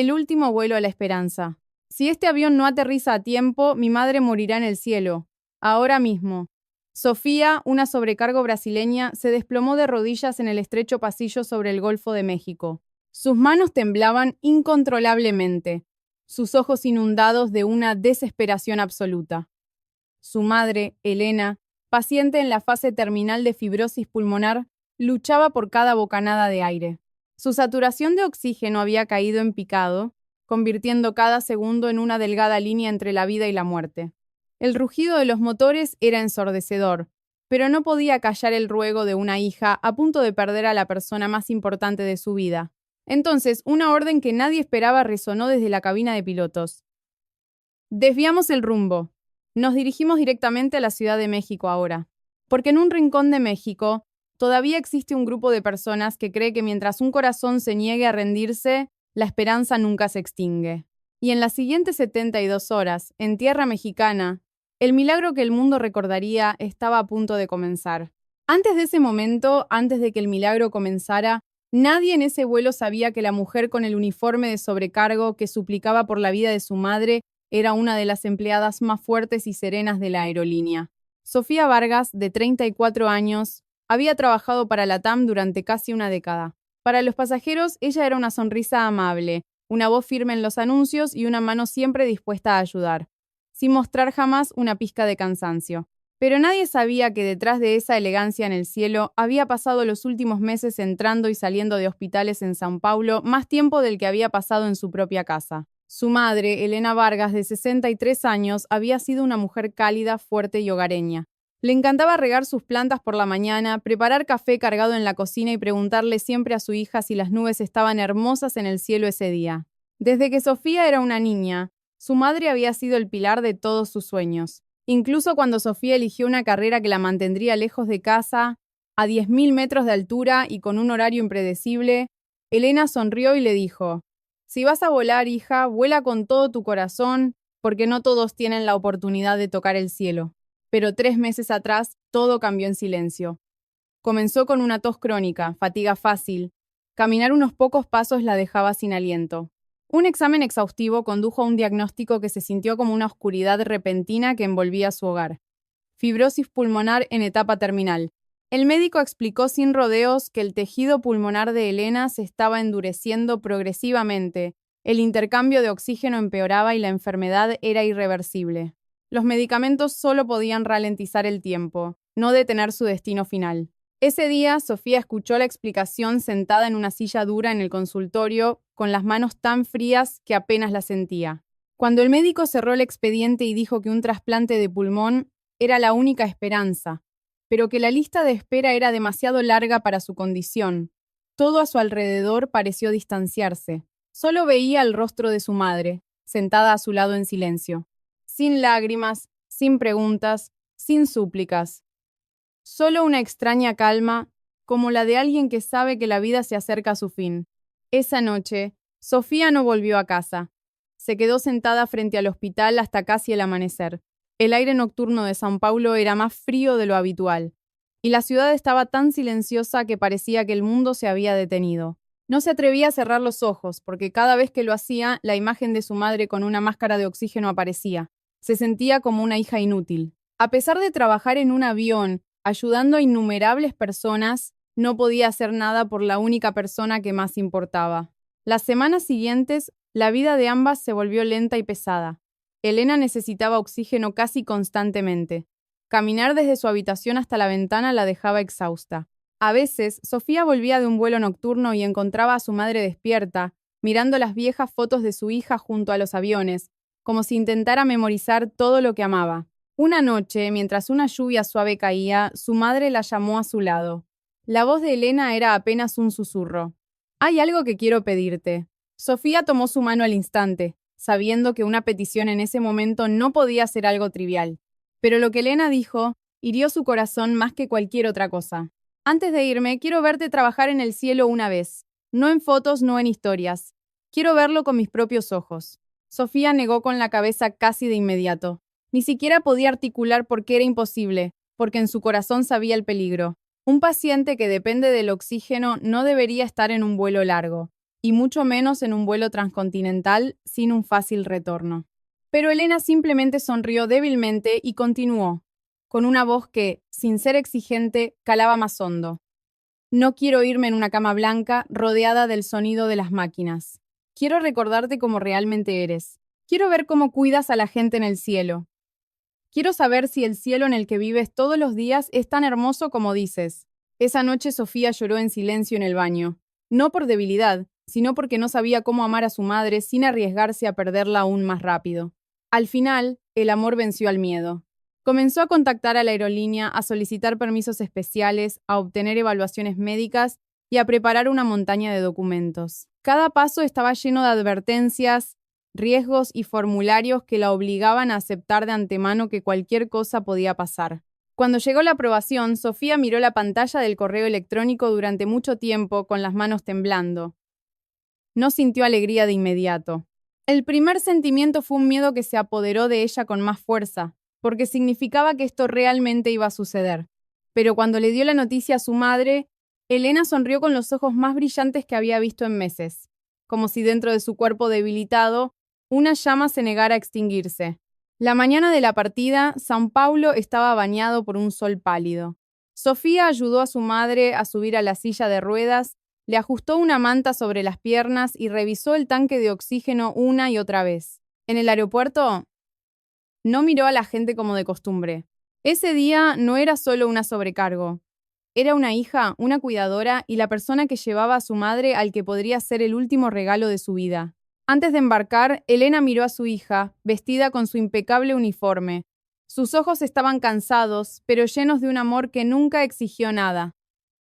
El último vuelo a la esperanza. Si este avión no aterriza a tiempo, mi madre morirá en el cielo. Ahora mismo. Sofía, una sobrecargo brasileña, se desplomó de rodillas en el estrecho pasillo sobre el Golfo de México. Sus manos temblaban incontrolablemente, sus ojos inundados de una desesperación absoluta. Su madre, Elena, paciente en la fase terminal de fibrosis pulmonar, luchaba por cada bocanada de aire. Su saturación de oxígeno había caído en picado, convirtiendo cada segundo en una delgada línea entre la vida y la muerte. El rugido de los motores era ensordecedor, pero no podía callar el ruego de una hija a punto de perder a la persona más importante de su vida. Entonces, una orden que nadie esperaba resonó desde la cabina de pilotos. Desviamos el rumbo. Nos dirigimos directamente a la Ciudad de México ahora, porque en un rincón de México todavía existe un grupo de personas que cree que mientras un corazón se niegue a rendirse, la esperanza nunca se extingue. Y en las siguientes 72 horas, en tierra mexicana, el milagro que el mundo recordaría estaba a punto de comenzar. Antes de ese momento, antes de que el milagro comenzara, nadie en ese vuelo sabía que la mujer con el uniforme de sobrecargo que suplicaba por la vida de su madre era una de las empleadas más fuertes y serenas de la aerolínea. Sofía Vargas, de 34 años, había trabajado para LATAM durante casi una década. Para los pasajeros, ella era una sonrisa amable, una voz firme en los anuncios y una mano siempre dispuesta a ayudar, sin mostrar jamás una pizca de cansancio. Pero nadie sabía que detrás de esa elegancia en el cielo había pasado los últimos meses entrando y saliendo de hospitales en São Paulo más tiempo del que había pasado en su propia casa. Su madre, Elena Vargas, de 63 años, había sido una mujer cálida, fuerte y hogareña. Le encantaba regar sus plantas por la mañana, preparar café cargado en la cocina y preguntarle siempre a su hija si las nubes estaban hermosas en el cielo ese día. Desde que Sofía era una niña, su madre había sido el pilar de todos sus sueños. Incluso cuando Sofía eligió una carrera que la mantendría lejos de casa, a 10.000 metros de altura y con un horario impredecible, Elena sonrió y le dijo: «Si vas a volar, hija, vuela con todo tu corazón, porque no todos tienen la oportunidad de tocar el cielo». Pero 3 meses atrás, todo cambió en silencio. Comenzó con una tos crónica, fatiga fácil. Caminar unos pocos pasos la dejaba sin aliento. Un examen exhaustivo condujo a un diagnóstico que se sintió como una oscuridad repentina que envolvía su hogar. Fibrosis pulmonar en etapa terminal. El médico explicó sin rodeos que el tejido pulmonar de Elena se estaba endureciendo progresivamente, el intercambio de oxígeno empeoraba y la enfermedad era irreversible. Los medicamentos solo podían ralentizar el tiempo, no detener su destino final. Ese día, Sofía escuchó la explicación sentada en una silla dura en el consultorio, con las manos tan frías que apenas la sentía. Cuando el médico cerró el expediente y dijo que un trasplante de pulmón era la única esperanza, pero que la lista de espera era demasiado larga para su condición, todo a su alrededor pareció distanciarse. Solo veía el rostro de su madre, sentada a su lado en silencio. Sin lágrimas, sin preguntas, sin súplicas. Solo una extraña calma, como la de alguien que sabe que la vida se acerca a su fin. Esa noche, Sofía no volvió a casa. Se quedó sentada frente al hospital hasta casi el amanecer. El aire nocturno de São Paulo era más frío de lo habitual, y la ciudad estaba tan silenciosa que parecía que el mundo se había detenido. No se atrevía a cerrar los ojos, porque cada vez que lo hacía, la imagen de su madre con una máscara de oxígeno aparecía. Se sentía como una hija inútil. A pesar de trabajar en un avión, ayudando a innumerables personas, no podía hacer nada por la única persona que más importaba. Las semanas siguientes, la vida de ambas se volvió lenta y pesada. Elena necesitaba oxígeno casi constantemente. Caminar desde su habitación hasta la ventana la dejaba exhausta. A veces, Sofía volvía de un vuelo nocturno y encontraba a su madre despierta, mirando las viejas fotos de su hija junto a los aviones, como si intentara memorizar todo lo que amaba. Una noche, mientras una lluvia suave caía, su madre la llamó a su lado. La voz de Elena era apenas un susurro. «Hay algo que quiero pedirte». Sofía tomó su mano al instante, sabiendo que una petición en ese momento no podía ser algo trivial. Pero lo que Elena dijo hirió su corazón más que cualquier otra cosa. «Antes de irme, quiero verte trabajar en el cielo una vez. No en fotos, no en historias. Quiero verlo con mis propios ojos». Sofía negó con la cabeza casi de inmediato. Ni siquiera podía articular por qué era imposible, porque en su corazón sabía el peligro. Un paciente que depende del oxígeno no debería estar en un vuelo largo. y mucho menos en un vuelo transcontinental sin un fácil retorno. Pero Elena simplemente sonrió débilmente y continuó, con una voz que, sin ser exigente, calaba más hondo. No quiero irme en una cama blanca rodeada del sonido de las máquinas. Quiero recordarte como realmente eres. Quiero ver cómo cuidas a la gente en el cielo. Quiero saber si el cielo en el que vives todos los días es tan hermoso como dices. Esa noche Sofía lloró en silencio en el baño, no por debilidad, sino porque no sabía cómo amar a su madre sin arriesgarse a perderla aún más rápido. Al final, el amor venció al miedo. Comenzó a contactar a la aerolínea, a solicitar permisos especiales, a obtener evaluaciones médicas y a preparar una montaña de documentos. Cada paso estaba lleno de advertencias, riesgos y formularios que la obligaban a aceptar de antemano que cualquier cosa podía pasar. Cuando llegó la aprobación, Sofía miró la pantalla del correo electrónico durante mucho tiempo con las manos temblando. No sintió alegría de inmediato. El primer sentimiento fue un miedo que se apoderó de ella con más fuerza, porque significaba que esto realmente iba a suceder. Pero cuando le dio la noticia a su madre, Elena sonrió con los ojos más brillantes que había visto en meses, como si dentro de su cuerpo debilitado, una llama se negara a extinguirse. La mañana de la partida, São Paulo estaba bañado por un sol pálido. Sofía ayudó a su madre a subir a la silla de ruedas, le ajustó una manta sobre las piernas y revisó el tanque de oxígeno una y otra vez. En el aeropuerto, no miró a la gente como de costumbre. Ese día no era solo una sobrecargo. Era una hija, una cuidadora y la persona que llevaba a su madre al que podría ser el último regalo de su vida. Antes de embarcar, Elena miró a su hija, vestida con su impecable uniforme. Sus ojos estaban cansados, pero llenos de un amor que nunca exigió nada.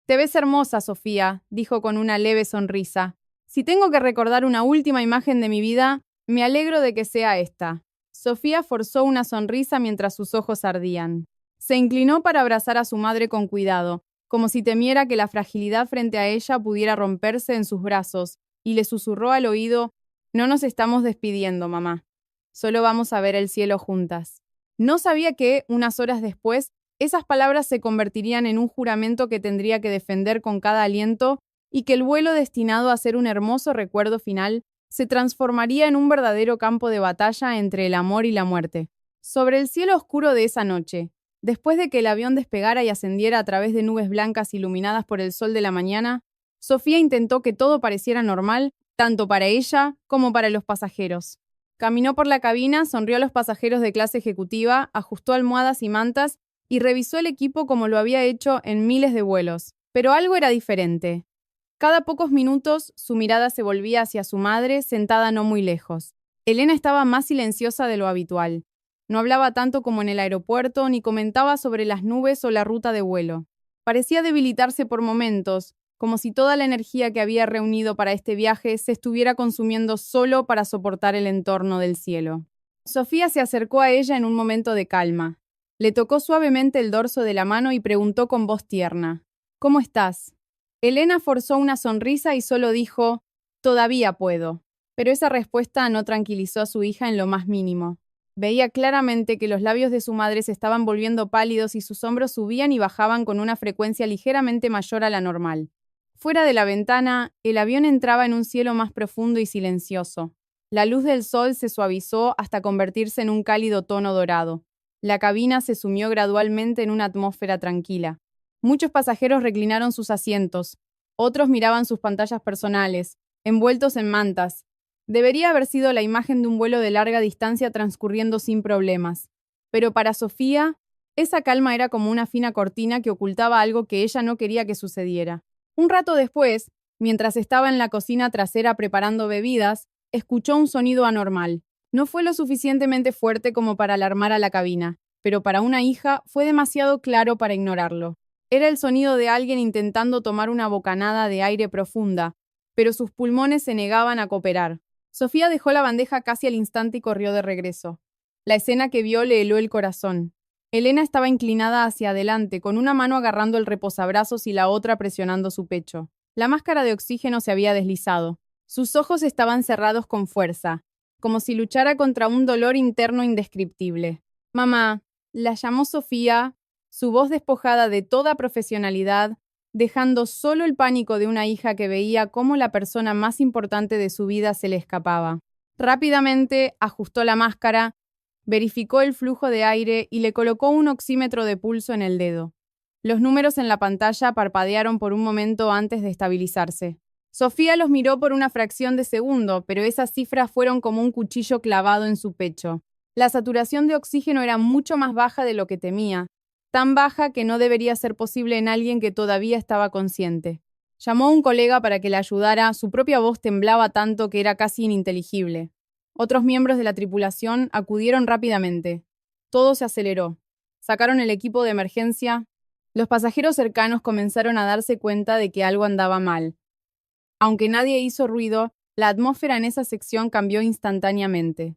«Te ves hermosa, Sofía», dijo con una leve sonrisa. «Si tengo que recordar una última imagen de mi vida, me alegro de que sea esta». Sofía forzó una sonrisa mientras sus ojos ardían. Se inclinó para abrazar a su madre con cuidado, como si temiera que la fragilidad frente a ella pudiera romperse en sus brazos, y le susurró al oído: «No nos estamos despidiendo, mamá. Solo vamos a ver el cielo juntas». No sabía que, unas horas después, esas palabras se convertirían en un juramento que tendría que defender con cada aliento y que el vuelo destinado a ser un hermoso recuerdo final se transformaría en un verdadero campo de batalla entre el amor y la muerte. Sobre el cielo oscuro de esa noche, después de que el avión despegara y ascendiera a través de nubes blancas iluminadas por el sol de la mañana, Sofía intentó que todo pareciera normal, tanto para ella como para los pasajeros. Caminó por la cabina, sonrió a los pasajeros de clase ejecutiva, ajustó almohadas y mantas y revisó el equipo como lo había hecho en miles de vuelos. Pero algo era diferente. Cada pocos minutos, su mirada se volvía hacia su madre, sentada no muy lejos. Elena estaba más silenciosa de lo habitual. No hablaba tanto como en el aeropuerto, ni comentaba sobre las nubes o la ruta de vuelo. Parecía debilitarse por momentos, como si toda la energía que había reunido para este viaje se estuviera consumiendo solo para soportar el entorno del cielo. Sofía se acercó a ella en un momento de calma. Le tocó suavemente el dorso de la mano y preguntó con voz tierna: «¿Cómo estás?». Elena forzó una sonrisa y solo dijo: «Todavía puedo». Pero esa respuesta no tranquilizó a su hija en lo más mínimo. Veía claramente que los labios de su madre se estaban volviendo pálidos y sus hombros subían y bajaban con una frecuencia ligeramente mayor a la normal. Fuera de la ventana, el avión entraba en un cielo más profundo y silencioso. La luz del sol se suavizó hasta convertirse en un cálido tono dorado. La cabina se sumió gradualmente en una atmósfera tranquila. Muchos pasajeros reclinaron sus asientos. Otros miraban sus pantallas personales, envueltos en mantas. Debería haber sido la imagen de un vuelo de larga distancia transcurriendo sin problemas. Pero para Sofía, esa calma era como una fina cortina que ocultaba algo que ella no quería que sucediera. Un rato después, mientras estaba en la cocina trasera preparando bebidas, escuchó un sonido anormal. No fue lo suficientemente fuerte como para alarmar a la cabina, pero para una hija fue demasiado claro para ignorarlo. Era el sonido de alguien intentando tomar una bocanada de aire profunda, pero sus pulmones se negaban a cooperar. Sofía dejó la bandeja casi al instante y corrió de regreso. La escena que vio le heló el corazón. Elena estaba inclinada hacia adelante, con una mano agarrando el reposabrazos y la otra presionando su pecho. La máscara de oxígeno se había deslizado. Sus ojos estaban cerrados con fuerza, como si luchara contra un dolor interno indescriptible. «Mamá», la llamó Sofía, su voz despojada de toda profesionalidad, dejando solo el pánico de una hija que veía cómo la persona más importante de su vida se le escapaba. Rápidamente ajustó la máscara, verificó el flujo de aire y le colocó un oxímetro de pulso en el dedo. Los números en la pantalla parpadearon por un momento antes de estabilizarse. Sofía los miró por una fracción de segundo, pero esas cifras fueron como un cuchillo clavado en su pecho. La saturación de oxígeno era mucho más baja de lo que temía, tan baja que no debería ser posible en alguien que todavía estaba consciente. Llamó a un colega para que le ayudara, su propia voz temblaba tanto que era casi ininteligible. Otros miembros de la tripulación acudieron rápidamente. Todo se aceleró. Sacaron el equipo de emergencia. Los pasajeros cercanos comenzaron a darse cuenta de que algo andaba mal. Aunque nadie hizo ruido, la atmósfera en esa sección cambió instantáneamente.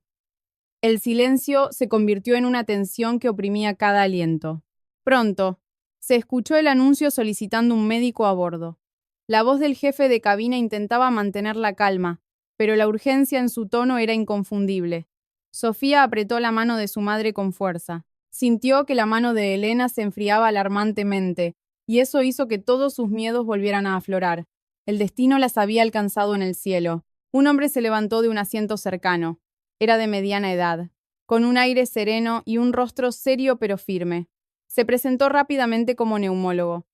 El silencio se convirtió en una tensión que oprimía cada aliento. Pronto, se escuchó el anuncio solicitando un médico a bordo. La voz del jefe de cabina intentaba mantener la calma, pero la urgencia en su tono era inconfundible. Sofía apretó la mano de su madre con fuerza. Sintió que la mano de Elena se enfriaba alarmantemente, y eso hizo que todos sus miedos volvieran a aflorar. El destino las había alcanzado en el cielo. Un hombre se levantó de un asiento cercano. Era de mediana edad, con un aire sereno y un rostro serio pero firme. Se presentó rápidamente como neumólogo.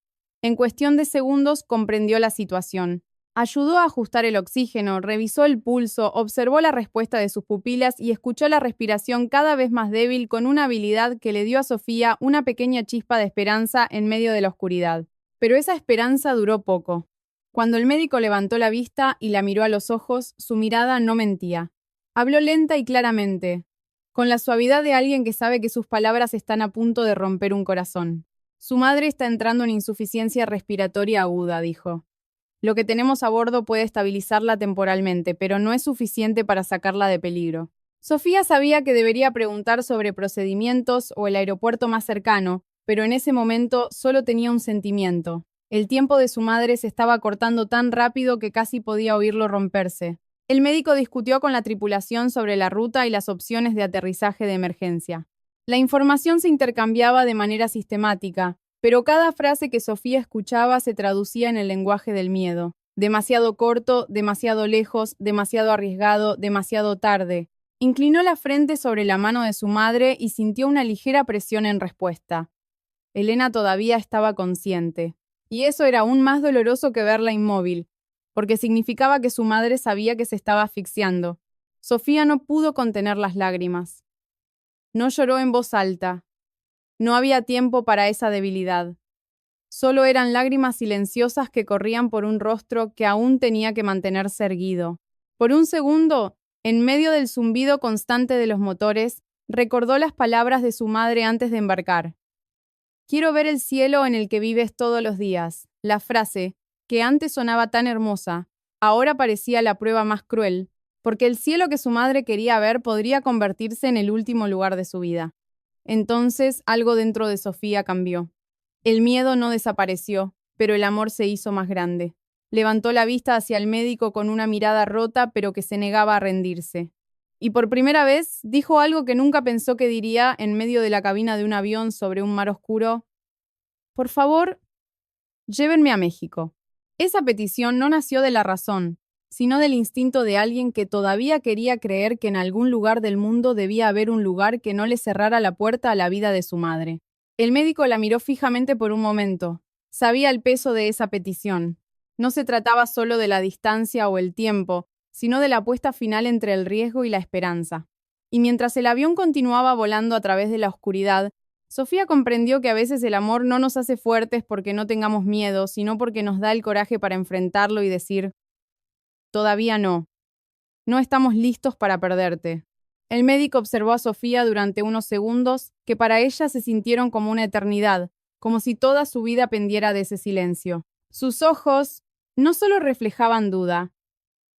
En cuestión de segundos comprendió la situación. Ayudó a ajustar el oxígeno, revisó el pulso, observó la respuesta de sus pupilas y escuchó la respiración cada vez más débil con una habilidad que le dio a Sofía una pequeña chispa de esperanza en medio de la oscuridad. Pero esa esperanza duró poco. Cuando el médico levantó la vista y la miró a los ojos, su mirada no mentía. Habló lenta y claramente, con la suavidad de alguien que sabe que sus palabras están a punto de romper un corazón. Su madre está entrando en insuficiencia respiratoria aguda, dijo. Lo que tenemos a bordo puede estabilizarla temporalmente, pero no es suficiente para sacarla de peligro. Sofía sabía que debería preguntar sobre procedimientos o el aeropuerto más cercano, pero en ese momento solo tenía un sentimiento. El tiempo de su madre se estaba cortando tan rápido que casi podía oírlo romperse. El médico discutió con la tripulación sobre la ruta y las opciones de aterrizaje de emergencia. La información se intercambiaba de manera sistemática, pero cada frase que Sofía escuchaba se traducía en el lenguaje del miedo. Demasiado corto, demasiado lejos, demasiado arriesgado, demasiado tarde. Inclinó la frente sobre la mano de su madre y sintió una ligera presión en respuesta. Elena todavía estaba consciente. Y eso era aún más doloroso que verla inmóvil, porque significaba que su madre sabía que se estaba asfixiando. Sofía no pudo contener las lágrimas. No lloró en voz alta. No había tiempo para esa debilidad. Solo eran lágrimas silenciosas que corrían por un rostro que aún tenía que mantenerse erguido. Por un segundo, en medio del zumbido constante de los motores, recordó las palabras de su madre antes de embarcar. Quiero ver el cielo en el que vives todos los días. La frase, que antes sonaba tan hermosa, ahora parecía la prueba más cruel, porque el cielo que su madre quería ver podría convertirse en el último lugar de su vida. Entonces algo dentro de Sofía cambió. El miedo no desapareció, pero el amor se hizo más grande. Levantó la vista hacia el médico con una mirada rota, pero que se negaba a rendirse. Y por primera vez dijo algo que nunca pensó que diría en medio de la cabina de un avión sobre un mar oscuro. Por favor, llévenme a México. Esa petición no nació de la razón, sino del instinto de alguien que todavía quería creer que en algún lugar del mundo debía haber un lugar que no le cerrara la puerta a la vida de su madre. El médico la miró fijamente por un momento. Sabía el peso de esa petición. No se trataba solo de la distancia o el tiempo, sino de la apuesta final entre el riesgo y la esperanza. Y mientras el avión continuaba volando a través de la oscuridad, Sofía comprendió que a veces el amor no nos hace fuertes porque no tengamos miedo, sino porque nos da el coraje para enfrentarlo y decir, todavía no. No estamos listos para perderte. El médico observó a Sofía durante unos segundos que para ella se sintieron como una eternidad, como si toda su vida pendiera de ese silencio. Sus ojos no solo reflejaban duda,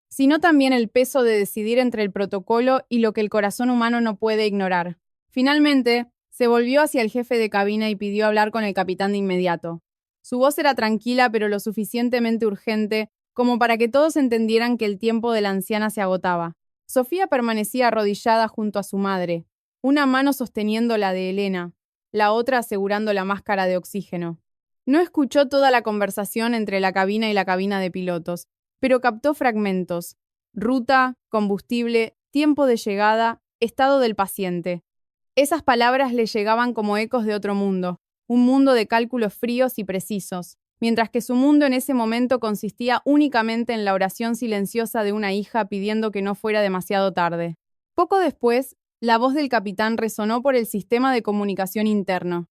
sino también el peso de decidir entre el protocolo y lo que el corazón humano no puede ignorar. Finalmente, se volvió hacia el jefe de cabina y pidió hablar con el capitán de inmediato. Su voz era tranquila pero lo suficientemente urgente como para que todos entendieran que el tiempo de la anciana se agotaba. Sofía permanecía arrodillada junto a su madre, una mano sosteniendo la de Elena, la otra asegurando la máscara de oxígeno. No escuchó toda la conversación entre la cabina y la cabina de pilotos, pero captó fragmentos: ruta, combustible, tiempo de llegada, estado del paciente. Esas palabras le llegaban como ecos de otro mundo, un mundo de cálculos fríos y precisos, mientras que su mundo en ese momento consistía únicamente en la oración silenciosa de una hija pidiendo que no fuera demasiado tarde. Poco después, la voz del capitán resonó por el sistema de comunicación interno.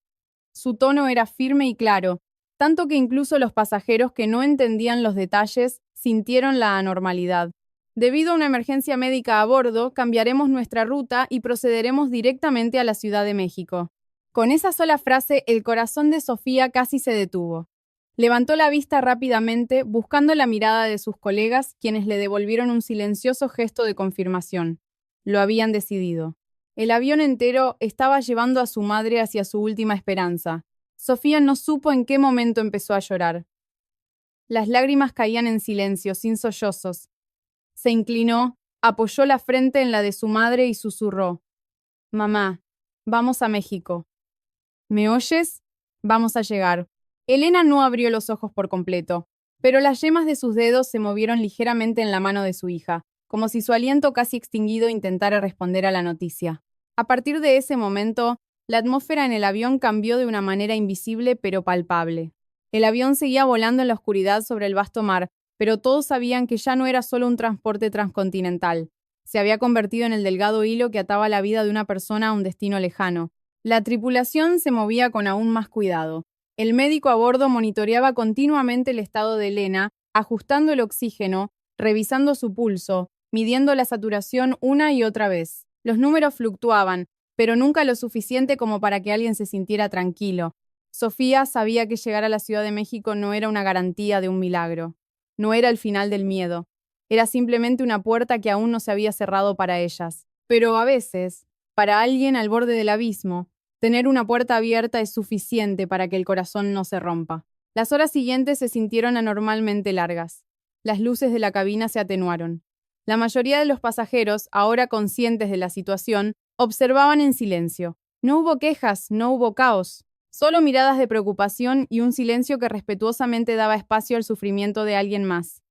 Su tono era firme y claro, tanto que incluso los pasajeros que no entendían los detalles sintieron la anormalidad. Debido a una emergencia médica a bordo, cambiaremos nuestra ruta y procederemos directamente a la Ciudad de México. Con esa sola frase, el corazón de Sofía casi se detuvo. Levantó la vista rápidamente, buscando la mirada de sus colegas, quienes le devolvieron un silencioso gesto de confirmación. Lo habían decidido. El avión entero estaba llevando a su madre hacia su última esperanza. Sofía no supo en qué momento empezó a llorar. Las lágrimas caían en silencio, sin sollozos. Se inclinó, apoyó la frente en la de su madre y susurró: «Mamá, vamos a México. ¿Me oyes? Vamos a llegar». Elena no abrió los ojos por completo, pero las yemas de sus dedos se movieron ligeramente en la mano de su hija, como si su aliento casi extinguido intentara responder a la noticia. A partir de ese momento, la atmósfera en el avión cambió de una manera invisible pero palpable. El avión seguía volando en la oscuridad sobre el vasto mar, pero todos sabían que ya no era solo un transporte transcontinental. Se había convertido en el delgado hilo que ataba la vida de una persona a un destino lejano. La tripulación se movía con aún más cuidado. El médico a bordo monitoreaba continuamente el estado de Elena, ajustando el oxígeno, revisando su pulso, midiendo la saturación una y otra vez. Los números fluctuaban, pero nunca lo suficiente como para que alguien se sintiera tranquilo. Sofía sabía que llegar a la Ciudad de México no era una garantía de un milagro. No era el final del miedo. Era simplemente una puerta que aún no se había cerrado para ellas. Pero a veces, para alguien al borde del abismo, tener una puerta abierta es suficiente para que el corazón no se rompa. Las horas siguientes se sintieron anormalmente largas. Las luces de la cabina se atenuaron. La mayoría de los pasajeros, ahora conscientes de la situación, observaban en silencio. No hubo quejas, no hubo caos. Solo miradas de preocupación y un silencio que respetuosamente daba espacio al sufrimiento de alguien más.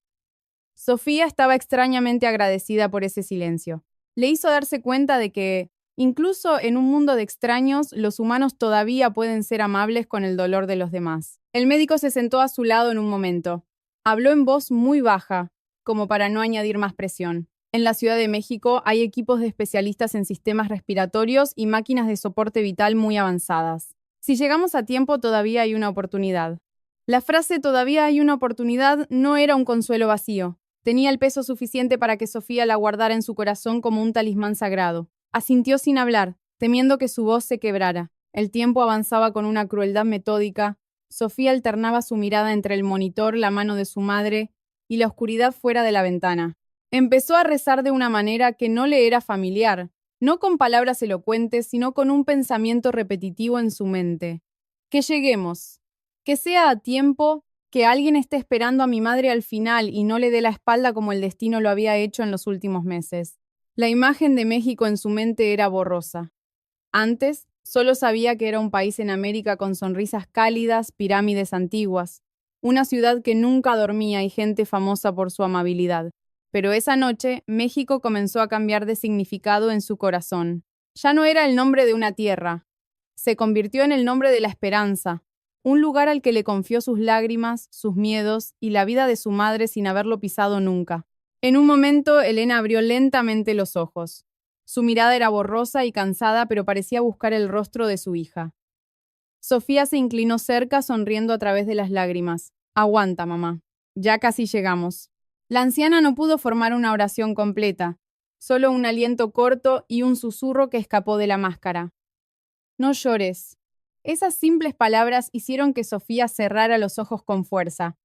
Sofía estaba extrañamente agradecida por ese silencio. Le hizo darse cuenta de que, incluso en un mundo de extraños, los humanos todavía pueden ser amables con el dolor de los demás. El médico se sentó a su lado en un momento. Habló en voz muy baja, como para no añadir más presión. En la Ciudad de México hay equipos de especialistas en sistemas respiratorios y máquinas de soporte vital muy avanzadas. Si llegamos a tiempo, todavía hay una oportunidad. La frase «todavía hay una oportunidad» no era un consuelo vacío. Tenía el peso suficiente para que Sofía la guardara en su corazón como un talismán sagrado. Asintió sin hablar, temiendo que su voz se quebrara. El tiempo avanzaba con una crueldad metódica. Sofía alternaba su mirada entre el monitor, la mano de su madre y la oscuridad fuera de la ventana. Empezó a rezar de una manera que no le era familiar, no con palabras elocuentes, sino con un pensamiento repetitivo en su mente. Que lleguemos, que sea a tiempo, que alguien esté esperando a mi madre al final y no le dé la espalda como el destino lo había hecho en los últimos meses. La imagen de México en su mente era borrosa. Antes, solo sabía que era un país en América con sonrisas cálidas, pirámides antiguas, una ciudad que nunca dormía y gente famosa por su amabilidad. Pero esa noche, México comenzó a cambiar de significado en su corazón. Ya no era el nombre de una tierra. Se convirtió en el nombre de la esperanza, un lugar al que le confió sus lágrimas, sus miedos y la vida de su madre sin haberlo pisado nunca. En un momento, Elena abrió lentamente los ojos. Su mirada era borrosa y cansada, pero parecía buscar el rostro de su hija. Sofía se inclinó cerca, sonriendo a través de las lágrimas. «Aguanta, mamá. Ya casi llegamos». La anciana no pudo formar una oración completa, solo un aliento corto y un susurro que escapó de la máscara. «No llores». Esas simples palabras hicieron que Sofía cerrara los ojos con fuerza.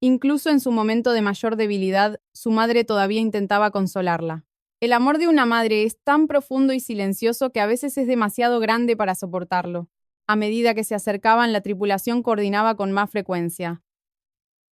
Incluso en su momento de mayor debilidad, su madre todavía intentaba consolarla. El amor de una madre es tan profundo y silencioso que a veces es demasiado grande para soportarlo. A medida que se acercaban, la tripulación coordinaba con más frecuencia.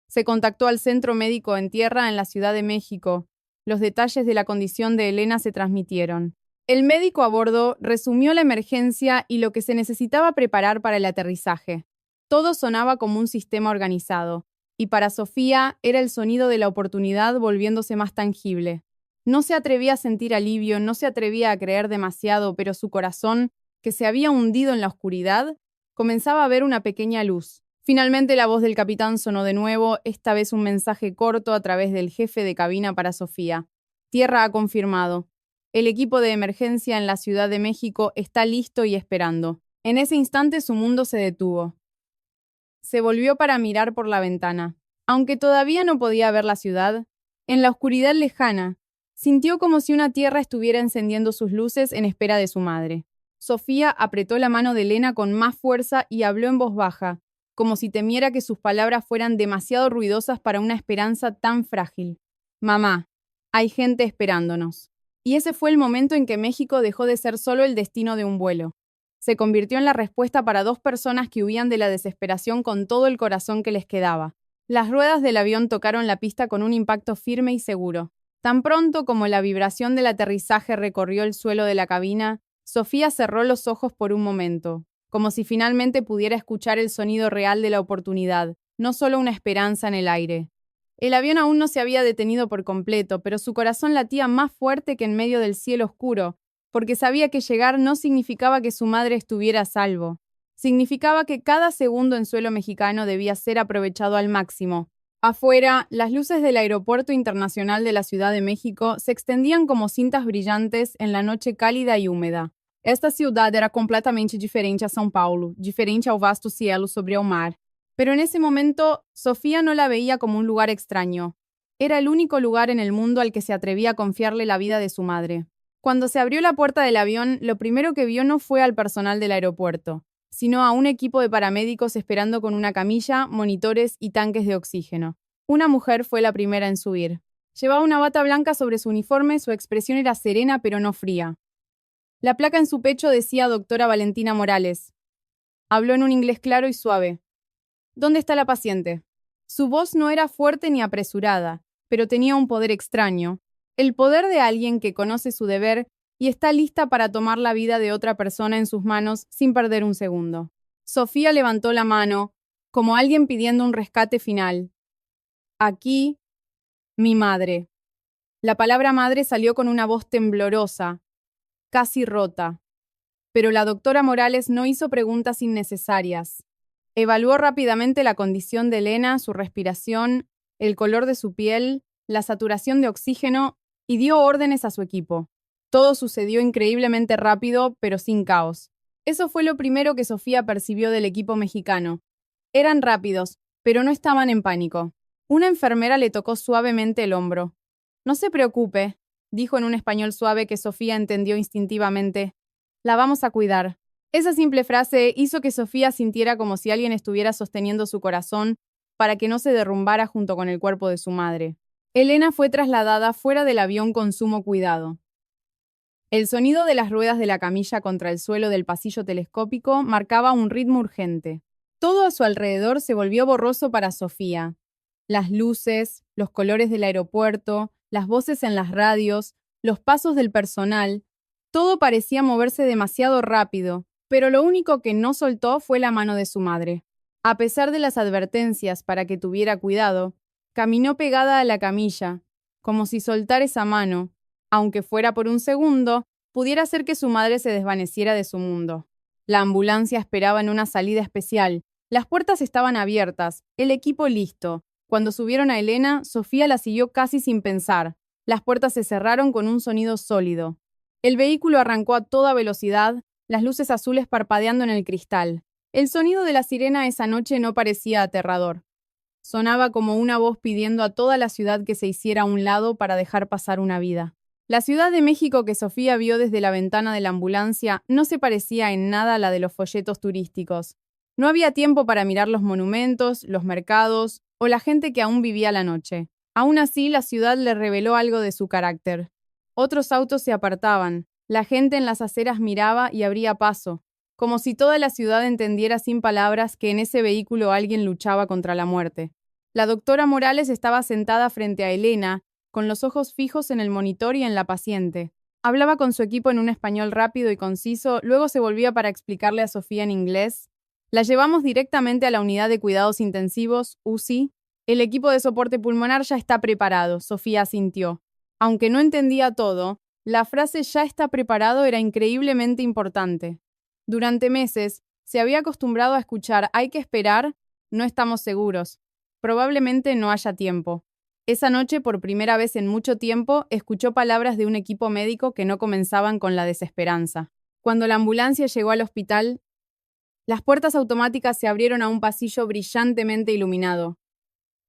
Se contactó al centro médico en tierra en la Ciudad de México. Los detalles de la condición de Elena se transmitieron. El médico a bordo resumió la emergencia y lo que se necesitaba preparar para el aterrizaje. Todo sonaba como un sistema organizado, y para Sofía era el sonido de la oportunidad volviéndose más tangible. No se atrevía a sentir alivio, no se atrevía a creer demasiado, pero su corazón, que se había hundido en la oscuridad, comenzaba a ver una pequeña luz. Finalmente la voz del capitán sonó de nuevo, esta vez un mensaje corto a través del jefe de cabina para Sofía. Tierra ha confirmado. El equipo de emergencia en la Ciudad de México está listo y esperando. En ese instante su mundo se detuvo. Se volvió para mirar por la ventana. Aunque todavía no podía ver la ciudad, en la oscuridad lejana, sintió como si una tierra estuviera encendiendo sus luces en espera de su madre. Sofía apretó la mano de Elena con más fuerza y habló en voz baja, como si temiera que sus palabras fueran demasiado ruidosas para una esperanza tan frágil. Mamá, hay gente esperándonos. Y ese fue el momento en que México dejó de ser solo el destino de un vuelo. Se convirtió en la respuesta para dos personas que huían de la desesperación con todo el corazón que les quedaba. Las ruedas del avión tocaron la pista con un impacto firme y seguro. Tan pronto como la vibración del aterrizaje recorrió el suelo de la cabina, Sofía cerró los ojos por un momento, como si finalmente pudiera escuchar el sonido real de la oportunidad, no solo una esperanza en el aire. El avión aún no se había detenido por completo, pero su corazón latía más fuerte que en medio del cielo oscuro, porque sabía que llegar no significaba que su madre estuviera a salvo. Significaba que cada segundo en suelo mexicano debía ser aprovechado al máximo. Afuera, las luces del Aeropuerto Internacional de la Ciudad de México se extendían como cintas brillantes en la noche cálida y húmeda. Esta ciudad era completamente diferente a São Paulo, diferente al vasto cielo sobre el mar. Pero en ese momento, Sofía no la veía como un lugar extraño. Era el único lugar en el mundo al que se atrevía a confiarle la vida de su madre. Cuando se abrió la puerta del avión, lo primero que vio no fue al personal del aeropuerto, sino a un equipo de paramédicos esperando con una camilla, monitores y tanques de oxígeno. Una mujer fue la primera en subir. Llevaba una bata blanca sobre su uniforme, su expresión era serena pero no fría. La placa en su pecho decía Doctora Valentina Morales. Habló en un inglés claro y suave. ¿Dónde está la paciente? Su voz no era fuerte ni apresurada, pero tenía un poder extraño. El poder de alguien que conoce su deber y está lista para tomar la vida de otra persona en sus manos sin perder un segundo. Sofía levantó la mano, como alguien pidiendo un rescate final. Aquí, mi madre. La palabra madre salió con una voz temblorosa, casi rota. Pero la doctora Morales no hizo preguntas innecesarias. Evaluó rápidamente la condición de Elena, su respiración, el color de su piel, la saturación de oxígeno y dio órdenes a su equipo. Todo sucedió increíblemente rápido, pero sin caos. Eso fue lo primero que Sofía percibió del equipo mexicano. Eran rápidos, pero no estaban en pánico. Una enfermera le tocó suavemente el hombro. No se preocupe, dijo en un español suave que Sofía entendió instintivamente. La vamos a cuidar. Esa simple frase hizo que Sofía sintiera como si alguien estuviera sosteniendo su corazón para que no se derrumbara junto con el cuerpo de su madre. Elena fue trasladada fuera del avión con sumo cuidado. El sonido de las ruedas de la camilla contra el suelo del pasillo telescópico marcaba un ritmo urgente. Todo a su alrededor se volvió borroso para Sofía. Las luces, los colores del aeropuerto, las voces en las radios, los pasos del personal, todo parecía moverse demasiado rápido, pero lo único que no soltó fue la mano de su madre. A pesar de las advertencias para que tuviera cuidado, caminó pegada a la camilla, como si soltar esa mano, aunque fuera por un segundo, pudiera hacer que su madre se desvaneciera de su mundo. La ambulancia esperaba en una salida especial. Las puertas estaban abiertas, el equipo listo. Cuando subieron a Elena, Sofía la siguió casi sin pensar. Las puertas se cerraron con un sonido sólido. El vehículo arrancó a toda velocidad, las luces azules parpadeando en el cristal. El sonido de la sirena esa noche no parecía aterrador. Sonaba como una voz pidiendo a toda la ciudad que se hiciera a un lado para dejar pasar una vida. La Ciudad de México que Sofía vio desde la ventana de la ambulancia no se parecía en nada a la de los folletos turísticos. No había tiempo para mirar los monumentos, los mercados o la gente que aún vivía la noche. Aún así, la ciudad le reveló algo de su carácter. Otros autos se apartaban, la gente en las aceras miraba y abría paso, como si toda la ciudad entendiera sin palabras que en ese vehículo alguien luchaba contra la muerte. La doctora Morales estaba sentada frente a Elena, con los ojos fijos en el monitor y en la paciente. Hablaba con su equipo en un español rápido y conciso, luego se volvía para explicarle a Sofía en inglés. La llevamos directamente a la unidad de cuidados intensivos, UCI. El equipo de soporte pulmonar ya está preparado, Sofía asintió. Aunque no entendía todo, la frase "ya está preparado" era increíblemente importante. Durante meses, se había acostumbrado a escuchar "hay que esperar", "no estamos seguros", "probablemente no haya tiempo". Esa noche, por primera vez en mucho tiempo, escuchó palabras de un equipo médico que no comenzaban con la desesperanza. Cuando la ambulancia llegó al hospital, las puertas automáticas se abrieron a un pasillo brillantemente iluminado,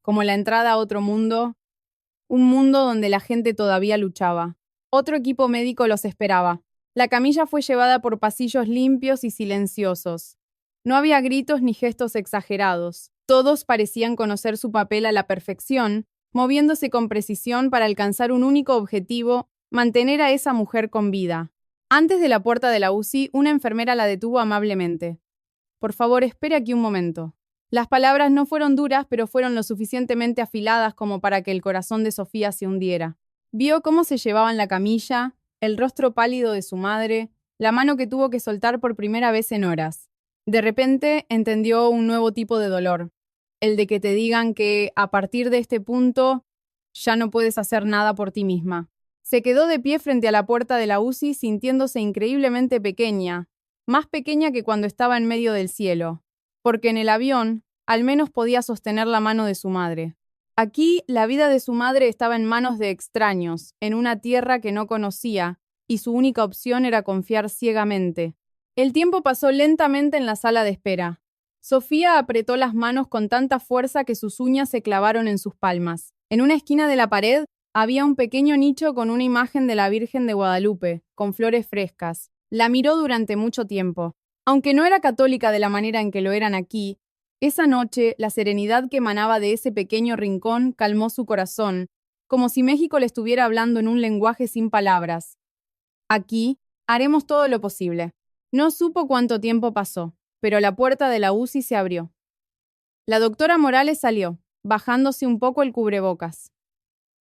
como la entrada a otro mundo, un mundo donde la gente todavía luchaba. Otro equipo médico los esperaba. La camilla fue llevada por pasillos limpios y silenciosos. No había gritos ni gestos exagerados. Todos parecían conocer su papel a la perfección, moviéndose con precisión para alcanzar un único objetivo: mantener a esa mujer con vida. Antes de la puerta de la UCI, una enfermera la detuvo amablemente. «Por favor, espere aquí un momento». Las palabras no fueron duras, pero fueron lo suficientemente afiladas como para que el corazón de Sofía se hundiera. Vio cómo se llevaban la camilla, el rostro pálido de su madre, la mano que tuvo que soltar por primera vez en horas. De repente entendió un nuevo tipo de dolor, el de que te digan que, a partir de este punto, ya no puedes hacer nada por ti misma. Se quedó de pie frente a la puerta de la UCI sintiéndose increíblemente pequeña, más pequeña que cuando estaba en medio del cielo, porque en el avión al menos podía sostener la mano de su madre. Aquí la vida de su madre estaba en manos de extraños, en una tierra que no conocía, y su única opción era confiar ciegamente. El tiempo pasó lentamente en la sala de espera. Sofía apretó las manos con tanta fuerza que sus uñas se clavaron en sus palmas. En una esquina de la pared había un pequeño nicho con una imagen de la Virgen de Guadalupe, con flores frescas. La miró durante mucho tiempo. Aunque no era católica de la manera en que lo eran aquí, esa noche la serenidad que emanaba de ese pequeño rincón calmó su corazón, como si México le estuviera hablando en un lenguaje sin palabras. Aquí haremos todo lo posible. No supo cuánto tiempo pasó, pero la puerta de la UCI se abrió. La doctora Morales salió, bajándose un poco el cubrebocas.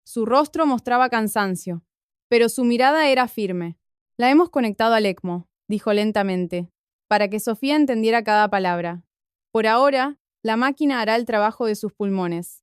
Su rostro mostraba cansancio, pero su mirada era firme. «La hemos conectado al ECMO», dijo lentamente, para que Sofía entendiera cada palabra. Por ahora, la máquina hará el trabajo de sus pulmones.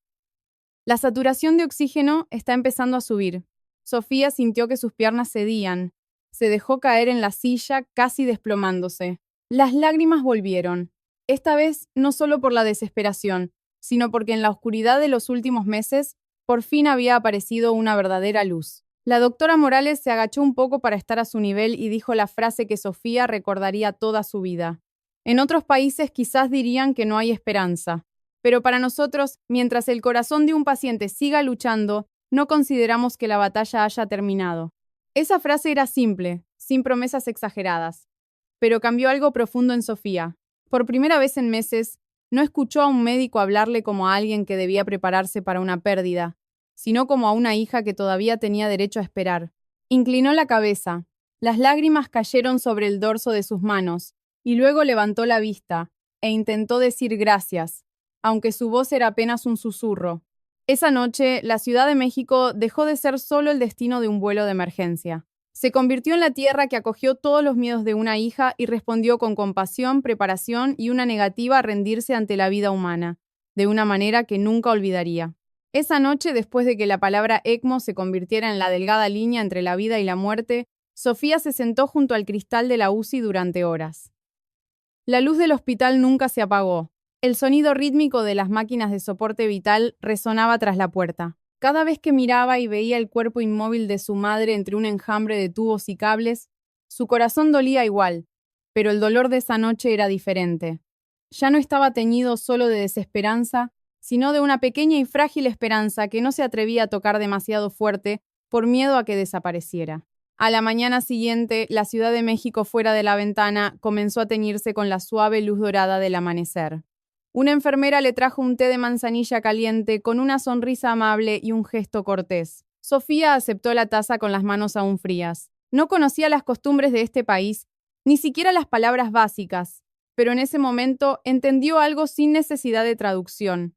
La saturación de oxígeno está empezando a subir. Sofía sintió que sus piernas cedían. Se dejó caer en la silla, casi desplomándose. Las lágrimas volvieron. Esta vez no solo por la desesperación, sino porque en la oscuridad de los últimos meses, por fin había aparecido una verdadera luz. La doctora Morales se agachó un poco para estar a su nivel y dijo la frase que Sofía recordaría toda su vida. En otros países quizás dirían que no hay esperanza, pero para nosotros, mientras el corazón de un paciente siga luchando, no consideramos que la batalla haya terminado. Esa frase era simple, sin promesas exageradas, pero cambió algo profundo en Sofía. Por primera vez en meses, no escuchó a un médico hablarle como a alguien que debía prepararse para una pérdida, sino como a una hija que todavía tenía derecho a esperar. Inclinó la cabeza. Las lágrimas cayeron sobre el dorso de sus manos, y luego levantó la vista e intentó decir gracias, aunque su voz era apenas un susurro. Esa noche, la Ciudad de México dejó de ser solo el destino de un vuelo de emergencia. Se convirtió en la tierra que acogió todos los miedos de una hija y respondió con compasión, preparación y una negativa a rendirse ante la vida humana, de una manera que nunca olvidaría. Esa noche, después de que la palabra ECMO se convirtiera en la delgada línea entre la vida y la muerte, Sofía se sentó junto al cristal de la UCI durante horas. La luz del hospital nunca se apagó. El sonido rítmico de las máquinas de soporte vital resonaba tras la puerta. Cada vez que miraba y veía el cuerpo inmóvil de su madre entre un enjambre de tubos y cables, su corazón dolía igual, pero el dolor de esa noche era diferente. Ya no estaba teñido solo de desesperanza, sino de una pequeña y frágil esperanza que no se atrevía a tocar demasiado fuerte por miedo a que desapareciera. A la mañana siguiente, la Ciudad de México fuera de la ventana comenzó a teñirse con la suave luz dorada del amanecer. Una enfermera le trajo un té de manzanilla caliente con una sonrisa amable y un gesto cortés. Sofía aceptó la taza con las manos aún frías. No conocía las costumbres de este país, ni siquiera las palabras básicas, pero en ese momento entendió algo sin necesidad de traducción.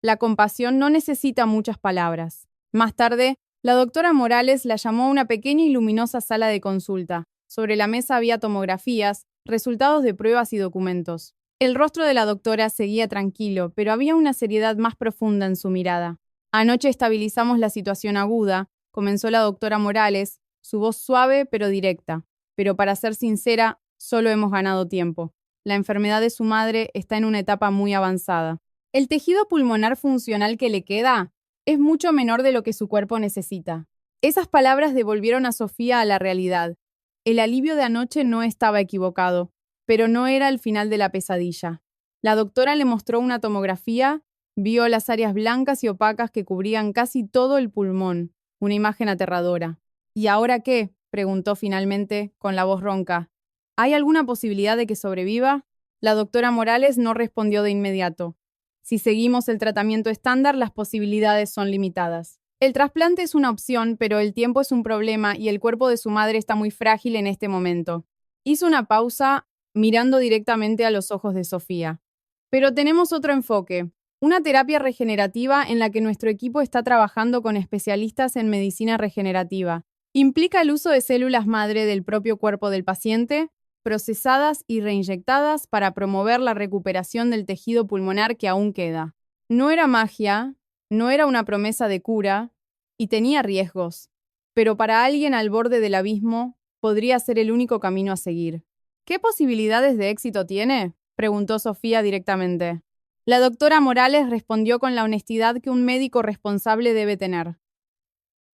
La compasión no necesita muchas palabras. Más tarde, la doctora Morales la llamó a una pequeña y luminosa sala de consulta. Sobre la mesa había tomografías, resultados de pruebas y documentos. El rostro de la doctora seguía tranquilo, pero había una seriedad más profunda en su mirada. Anoche estabilizamos la situación aguda, comenzó la doctora Morales, su voz suave pero directa. Pero para ser sincera, solo hemos ganado tiempo. La enfermedad de su madre está en una etapa muy avanzada. El tejido pulmonar funcional que le queda es mucho menor de lo que su cuerpo necesita. Esas palabras devolvieron a Sofía a la realidad. El alivio de anoche no estaba equivocado, pero no era el final de la pesadilla. La doctora le mostró una tomografía, vio las áreas blancas y opacas que cubrían casi todo el pulmón, una imagen aterradora. ¿Y ahora qué?, preguntó finalmente, con la voz ronca. ¿Hay alguna posibilidad de que sobreviva? La doctora Morales no respondió de inmediato. Si seguimos el tratamiento estándar, las posibilidades son limitadas. El trasplante es una opción, pero el tiempo es un problema y el cuerpo de su madre está muy frágil en este momento. Hizo una pausa, mirando directamente a los ojos de Sofía. Pero tenemos otro enfoque, una terapia regenerativa en la que nuestro equipo está trabajando con especialistas en medicina regenerativa. Implica el uso de células madre del propio cuerpo del paciente, procesadas y reinyectadas para promover la recuperación del tejido pulmonar que aún queda. No era magia, no era una promesa de cura, y tenía riesgos, pero para alguien al borde del abismo podría ser el único camino a seguir. ¿Qué posibilidades de éxito tiene?, preguntó Sofía directamente. La doctora Morales respondió con la honestidad que un médico responsable debe tener.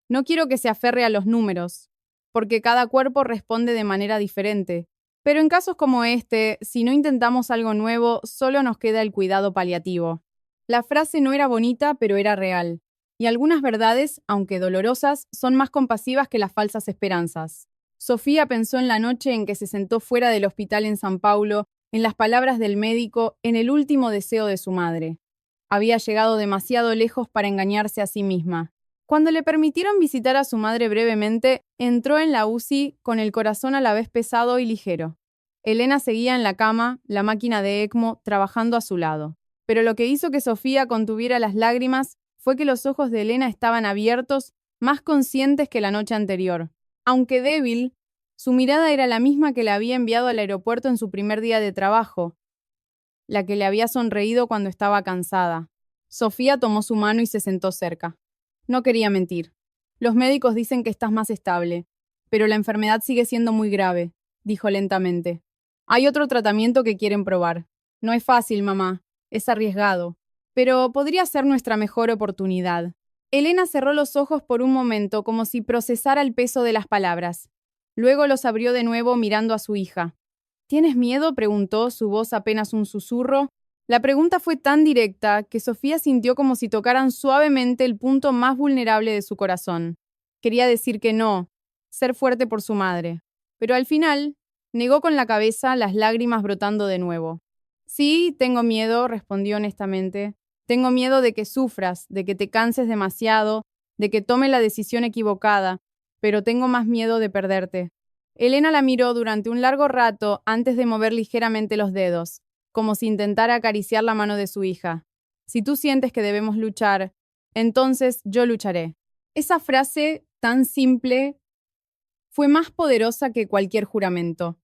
No quiero que se aferre a los números, porque cada cuerpo responde de manera diferente. Pero en casos como este, si no intentamos algo nuevo, solo nos queda el cuidado paliativo. La frase no era bonita, pero era real. Y algunas verdades, aunque dolorosas, son más compasivas que las falsas esperanzas. Sofía pensó en la noche en que se sentó fuera del hospital en San Paulo, en las palabras del médico, en el último deseo de su madre. Había llegado demasiado lejos para engañarse a sí misma. Cuando le permitieron visitar a su madre brevemente, entró en la UCI con el corazón a la vez pesado y ligero. Elena seguía en la cama, la máquina de ECMO, trabajando a su lado. Pero lo que hizo que Sofía contuviera las lágrimas fue que los ojos de Elena estaban abiertos, más conscientes que la noche anterior. Aunque débil, su mirada era la misma que le había enviado al aeropuerto en su primer día de trabajo, la que le había sonreído cuando estaba cansada. Sofía tomó su mano y se sentó cerca. No quería mentir. Los médicos dicen que estás más estable, pero la enfermedad sigue siendo muy grave, dijo lentamente. Hay otro tratamiento que quieren probar. No es fácil, mamá. Es arriesgado. Pero podría ser nuestra mejor oportunidad. Elena cerró los ojos por un momento como si procesara el peso de las palabras. Luego los abrió de nuevo mirando a su hija. ¿Tienes miedo?, preguntó, su voz apenas un susurro. La pregunta fue tan directa que Sofía sintió como si tocaran suavemente el punto más vulnerable de su corazón. Quería decir que no, ser fuerte por su madre. Pero al final, negó con la cabeza, las lágrimas brotando de nuevo. Sí, tengo miedo, respondió honestamente. Tengo miedo de que sufras, de que te canses demasiado, de que tome la decisión equivocada, pero tengo más miedo de perderte. Elena la miró durante un largo rato antes de mover ligeramente los dedos, como si intentara acariciar la mano de su hija. Si tú sientes que debemos luchar, entonces yo lucharé. Esa frase tan simple fue más poderosa que cualquier juramento.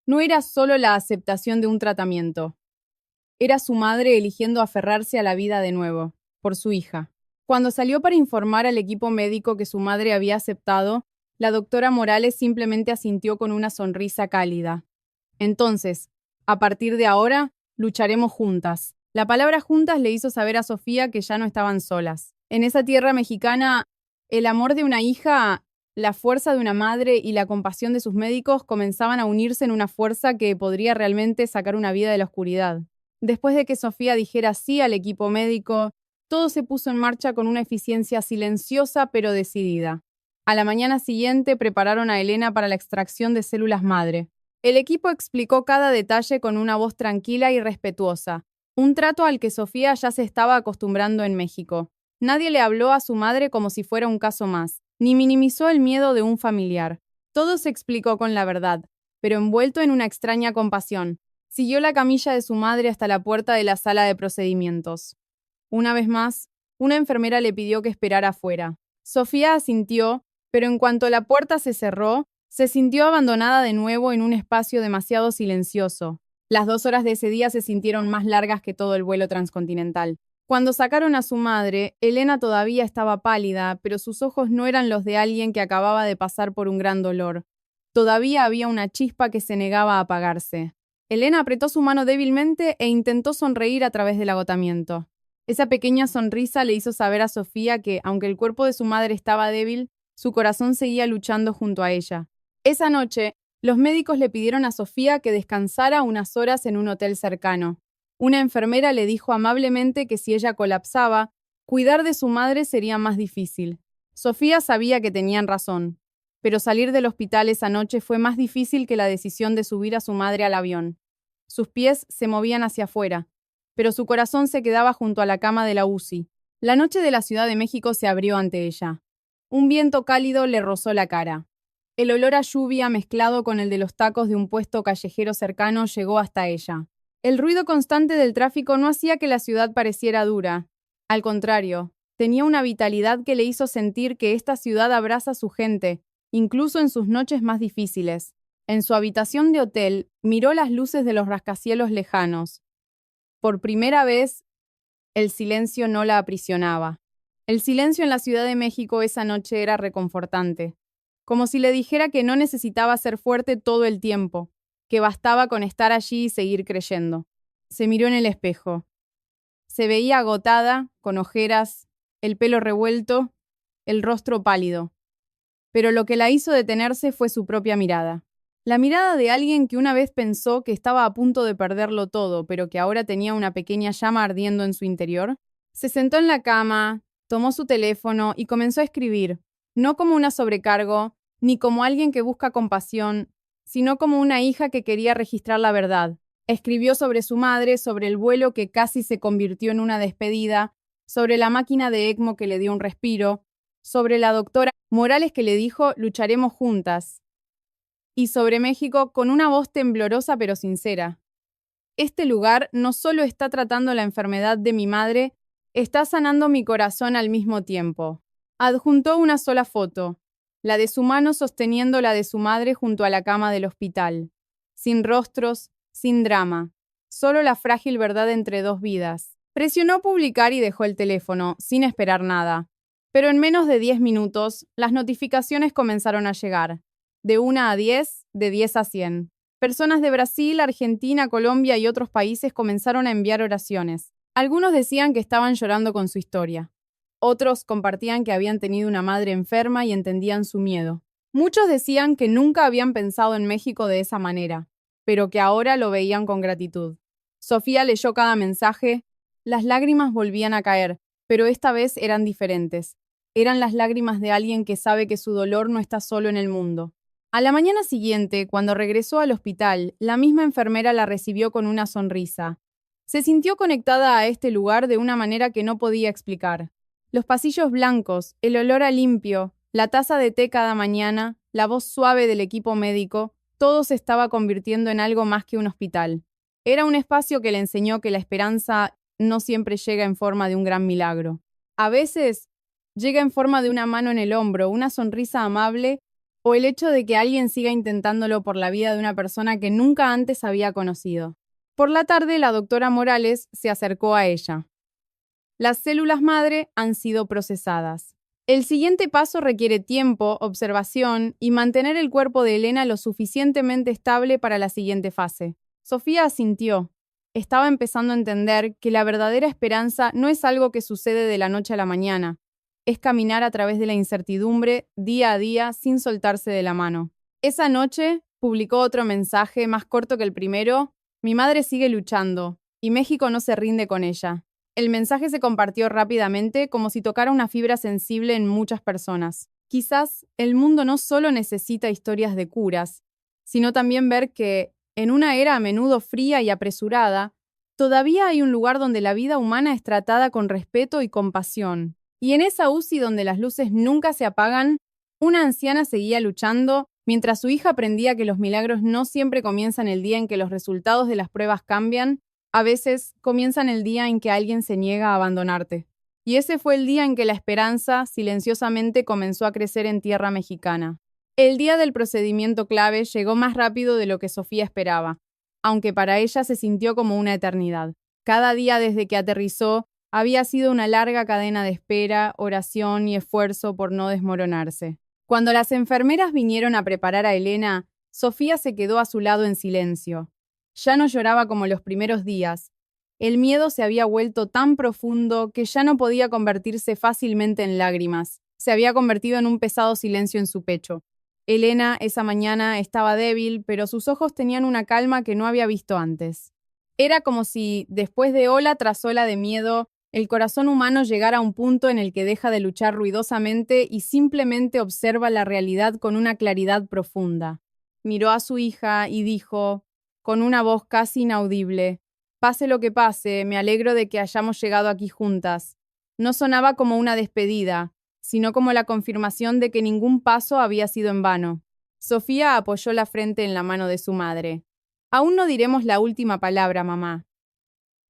No era solo la aceptación de un tratamiento. Era su madre eligiendo aferrarse a la vida de nuevo, por su hija. Cuando salió para informar al equipo médico que su madre había aceptado, la doctora Morales simplemente asintió con una sonrisa cálida. Entonces, a partir de ahora, lucharemos juntas. La palabra juntas le hizo saber a Sofía que ya no estaban solas. En esa tierra mexicana, el amor de una hija, la fuerza de una madre y la compasión de sus médicos comenzaban a unirse en una fuerza que podría realmente sacar una vida de la oscuridad. Después de que Sofía dijera sí al equipo médico, todo se puso en marcha con una eficiencia silenciosa pero decidida. A la mañana siguiente prepararon a Elena para la extracción de células madre. El equipo explicó cada detalle con una voz tranquila y respetuosa, un trato al que Sofía ya se estaba acostumbrando en México. Nadie le habló a su madre como si fuera un caso más, ni minimizó el miedo de un familiar. Todo se explicó con la verdad, pero envuelto en una extraña compasión. Siguió la camilla de su madre hasta la puerta de la sala de procedimientos. Una vez más, una enfermera le pidió que esperara afuera. Sofía asintió, pero en cuanto la puerta se cerró, se sintió abandonada de nuevo en un espacio demasiado silencioso. Las 2 horas de ese día se sintieron más largas que todo el vuelo transcontinental. Cuando sacaron a su madre, Elena todavía estaba pálida, pero sus ojos no eran los de alguien que acababa de pasar por un gran dolor. Todavía había una chispa que se negaba a apagarse. Elena apretó su mano débilmente e intentó sonreír a través del agotamiento. Esa pequeña sonrisa le hizo saber a Sofía que, aunque el cuerpo de su madre estaba débil, su corazón seguía luchando junto a ella. Esa noche, los médicos le pidieron a Sofía que descansara unas horas en un hotel cercano. Una enfermera le dijo amablemente que si ella colapsaba, cuidar de su madre sería más difícil. Sofía sabía que tenían razón, pero salir del hospital esa noche fue más difícil que la decisión de subir a su madre al avión. Sus pies se movían hacia afuera, pero su corazón se quedaba junto a la cama de la UCI. La noche de la Ciudad de México se abrió ante ella. Un viento cálido le rozó la cara. El olor a lluvia mezclado con el de los tacos de un puesto callejero cercano llegó hasta ella. El ruido constante del tráfico no hacía que la ciudad pareciera dura. Al contrario, tenía una vitalidad que le hizo sentir que esta ciudad abraza a su gente, incluso en sus noches más difíciles. En su habitación de hotel, miró las luces de los rascacielos lejanos. Por primera vez, el silencio no la aprisionaba. El silencio en la Ciudad de México esa noche era reconfortante, como si le dijera que no necesitaba ser fuerte todo el tiempo, que bastaba con estar allí y seguir creyendo. Se miró en el espejo. Se veía agotada, con ojeras, el pelo revuelto, el rostro pálido. Pero lo que la hizo detenerse fue su propia mirada. La mirada de alguien que una vez pensó que estaba a punto de perderlo todo, pero que ahora tenía una pequeña llama ardiendo en su interior. Se sentó en la cama, tomó su teléfono y comenzó a escribir, no como una sobrecargo, ni como alguien que busca compasión, sino como una hija que quería registrar la verdad. Escribió sobre su madre, sobre el vuelo que casi se convirtió en una despedida, sobre la máquina de ECMO que le dio un respiro, sobre la doctora Morales que le dijo lucharemos juntas, y sobre México con una voz temblorosa pero sincera. Este lugar no solo está tratando la enfermedad de mi madre, está sanando mi corazón al mismo tiempo. Adjuntó una sola foto, la de su mano sosteniendo la de su madre junto a la cama del hospital. Sin rostros, sin drama, solo la frágil verdad entre dos vidas. Presionó publicar y dejó el teléfono, sin esperar nada. Pero en menos de 10 minutos, las notificaciones comenzaron a llegar. De 1 a 10, de 10 a 100. Personas de Brasil, Argentina, Colombia y otros países comenzaron a enviar oraciones. Algunos decían que estaban llorando con su historia. Otros compartían que habían tenido una madre enferma y entendían su miedo. Muchos decían que nunca habían pensado en México de esa manera, pero que ahora lo veían con gratitud. Sofía leyó cada mensaje. Las lágrimas volvían a caer, pero esta vez eran diferentes. Eran las lágrimas de alguien que sabe que su dolor no está solo en el mundo. A la mañana siguiente, cuando regresó al hospital, la misma enfermera la recibió con una sonrisa. Se sintió conectada a este lugar de una manera que no podía explicar. Los pasillos blancos, el olor a limpio, la taza de té cada mañana, la voz suave del equipo médico, todo se estaba convirtiendo en algo más que un hospital. Era un espacio que le enseñó que la esperanza no siempre llega en forma de un gran milagro. A veces llega en forma de una mano en el hombro, una sonrisa amable o el hecho de que alguien siga intentándolo por la vida de una persona que nunca antes había conocido. Por la tarde, la doctora Morales se acercó a ella. Las células madre han sido procesadas. El siguiente paso requiere tiempo, observación y mantener el cuerpo de Elena lo suficientemente estable para la siguiente fase. Sofía asintió. Estaba empezando a entender que la verdadera esperanza no es algo que sucede de la noche a la mañana. Es caminar a través de la incertidumbre día a día sin soltarse de la mano. Esa noche publicó otro mensaje más corto que el primero. Mi madre sigue luchando y México no se rinde con ella. El mensaje se compartió rápidamente como si tocara una fibra sensible en muchas personas. Quizás el mundo no solo necesita historias de curas, sino también ver que, en una era a menudo fría y apresurada, todavía hay un lugar donde la vida humana es tratada con respeto y compasión. Y en esa UCI donde las luces nunca se apagan, una anciana seguía luchando mientras su hija aprendía que los milagros no siempre comienzan el día en que los resultados de las pruebas cambian. A veces comienzan el día en que alguien se niega a abandonarte. Y ese fue el día en que la esperanza silenciosamente comenzó a crecer en tierra mexicana. El día del procedimiento clave llegó más rápido de lo que Sofía esperaba. aunque para ella se sintió como una eternidad. Cada día desde que aterrizó había sido una larga cadena de espera, oración y esfuerzo por no desmoronarse. Cuando las enfermeras vinieron a preparar a Elena, Sofía se quedó a su lado en silencio. Ya no lloraba como los primeros días. El miedo se había vuelto tan profundo que ya no podía convertirse fácilmente en lágrimas. Se había convertido en un pesado silencio en su pecho. Elena esa mañana estaba débil, pero sus ojos tenían una calma que no había visto antes. Era como si, después de ola tras ola de miedo, el corazón humano llegara a un punto en el que deja de luchar ruidosamente y simplemente observa la realidad con una claridad profunda. Miró a su hija y dijo, con una voz casi inaudible, «Pase lo que pase, me alegro de que hayamos llegado aquí juntas». No sonaba como una despedida, sino como la confirmación de que ningún paso había sido en vano. Sofía apoyó la frente en la mano de su madre. «Aún no diremos la última palabra, mamá.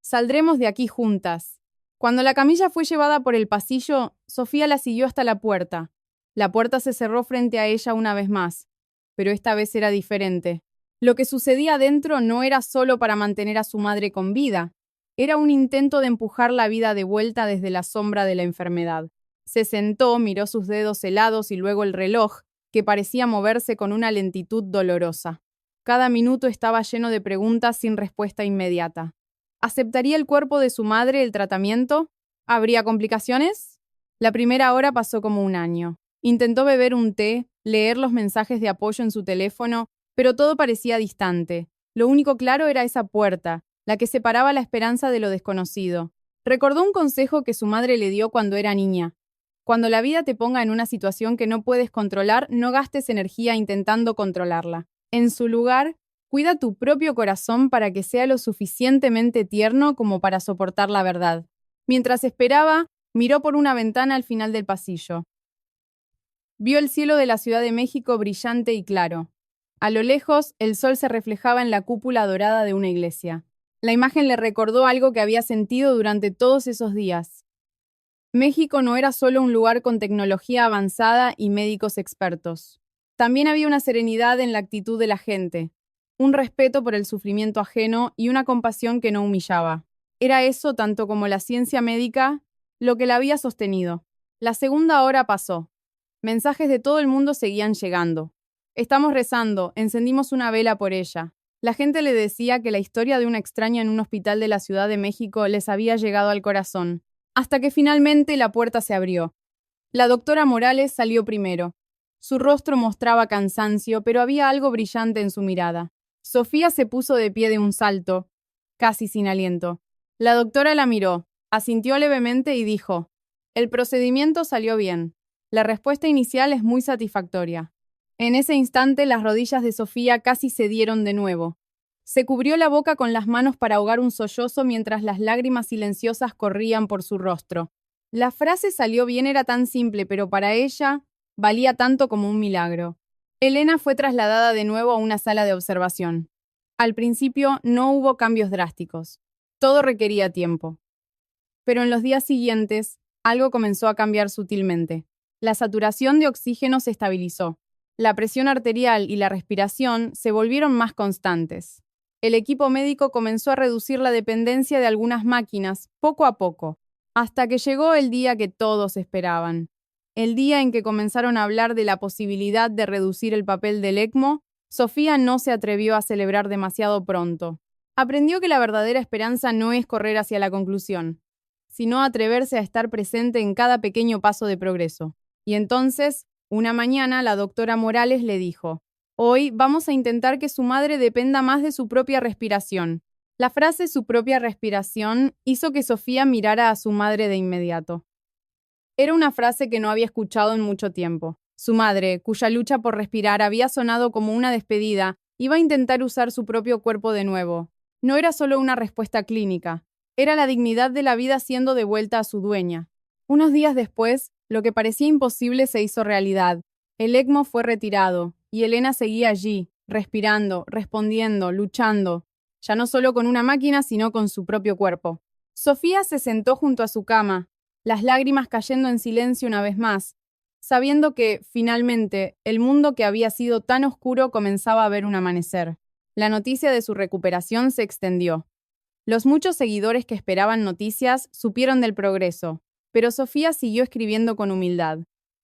Saldremos de aquí juntas». Cuando la camilla fue llevada por el pasillo, Sofía la siguió hasta la puerta. La puerta se cerró frente a ella una vez más, pero esta vez era diferente. Lo que sucedía adentro no era solo para mantener a su madre con vida, era un intento de empujar la vida de vuelta desde la sombra de la enfermedad. Se sentó, miró sus dedos helados y luego el reloj, que parecía moverse con una lentitud dolorosa. Cada minuto estaba lleno de preguntas sin respuesta inmediata. ¿Aceptaría el cuerpo de su madre el tratamiento? ¿Habría complicaciones? La primera hora pasó como un año. Intentó beber un té, leer los mensajes de apoyo en su teléfono, pero todo parecía distante. Lo único claro era esa puerta, la que separaba la esperanza de lo desconocido. Recordó un consejo que su madre le dio cuando era niña. Cuando la vida te ponga en una situación que no puedes controlar, no gastes energía intentando controlarla. En su lugar, cuida tu propio corazón para que sea lo suficientemente tierno como para soportar la verdad. Mientras esperaba, miró por una ventana al final del pasillo. Vio el cielo de la Ciudad de México brillante y claro. A lo lejos, el sol se reflejaba en la cúpula dorada de una iglesia. La imagen le recordó algo que había sentido durante todos esos días. México no era solo un lugar con tecnología avanzada y médicos expertos. También había una serenidad en la actitud de la gente, un respeto por el sufrimiento ajeno y una compasión que no humillaba. Era eso, tanto como la ciencia médica, lo que la había sostenido. La segunda hora pasó. Mensajes de todo el mundo seguían llegando. Estamos rezando, encendimos una vela por ella. La gente le decía que la historia de una extraña en un hospital de la Ciudad de México les había llegado al corazón, hasta que finalmente la puerta se abrió. La doctora Morales salió primero. Su rostro mostraba cansancio, pero había algo brillante en su mirada. Sofía se puso de pie de un salto, casi sin aliento. La doctora la miró, asintió levemente y dijo, «El procedimiento salió bien. La respuesta inicial es muy satisfactoria». En ese instante las rodillas de Sofía casi cedieron de nuevo. Se cubrió la boca con las manos para ahogar un sollozo mientras las lágrimas silenciosas corrían por su rostro. La frase salió bien era tan simple, pero para ella valía tanto como un milagro. Elena fue trasladada de nuevo a una sala de observación. Al principio no hubo cambios drásticos. Todo requería tiempo. Pero en los días siguientes, algo comenzó a cambiar sutilmente. La saturación de oxígeno se estabilizó. La presión arterial y la respiración se volvieron más constantes. El equipo médico comenzó a reducir la dependencia de algunas máquinas, poco a poco, hasta que llegó el día que todos esperaban. El día en que comenzaron a hablar de la posibilidad de reducir el papel del ECMO, Sofía no se atrevió a celebrar demasiado pronto. Aprendió que la verdadera esperanza no es correr hacia la conclusión, sino atreverse a estar presente en cada pequeño paso de progreso. Y entonces, una mañana, la doctora Morales le dijo, «Hoy vamos a intentar que su madre dependa más de su propia respiración». La frase «su propia respiración» hizo que Sofía mirara a su madre de inmediato. Era una frase que no había escuchado en mucho tiempo. Su madre, cuya lucha por respirar había sonado como una despedida, iba a intentar usar su propio cuerpo de nuevo. No era solo una respuesta clínica, era la dignidad de la vida siendo devuelta a su dueña. Unos días después, lo que parecía imposible se hizo realidad. El ECMO fue retirado, y Elena seguía allí, respirando, respondiendo, luchando, ya no solo con una máquina, sino con su propio cuerpo. Sofía se sentó junto a su cama, las lágrimas cayendo en silencio una vez más, sabiendo que, finalmente, el mundo que había sido tan oscuro comenzaba a ver un amanecer. La noticia de su recuperación se extendió. Los muchos seguidores que esperaban noticias supieron del progreso, pero Sofía siguió escribiendo con humildad.